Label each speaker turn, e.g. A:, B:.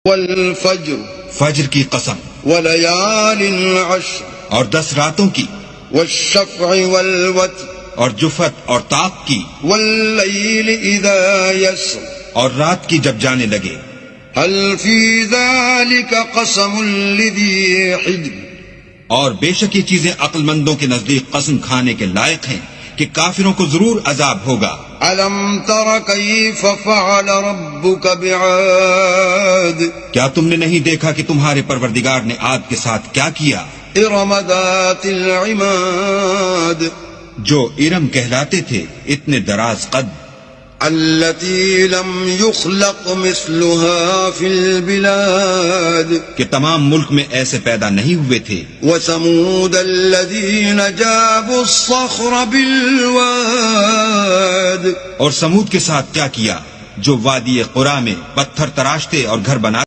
A: والفجر
B: فجر کی قسم،
A: وليال عشر
B: اور 10 راتوں کی،
A: والشفع والوتر
B: اور جفت اور طاق کی،
A: والليل إذا يسر
B: اور رات کی جب جانے لگے۔
A: هل في ذلك قسم لذي حجر
B: اور بے شک یہ چیزیں عقل مندوں کے نزدیک قسم کھانے کے لائق ہیں کہ کافروں کو ضرور عذاب ہوگا۔
A: ألم تر كيف فعل ربك بعاد
B: کیا تم نے نہیں دیکھا کہ تمہارے پروردگار نے عاد کے ساتھ کیا کیا؟
A: إرم ذات العماد
B: جو ارم کہلاتے تھے، اتنے دراز قد،
A: التي لم يخلق مثلها في البلاد
B: کہ تمام ملک میں ایسے پیدا نہیں ہوئے تھے۔
A: وثمود الذين جابوا الصخر بالواد
B: اور سمود کے ساتھ کیا کیا جو وادی قرا میں پتھر تراشتے اور گھر بناتے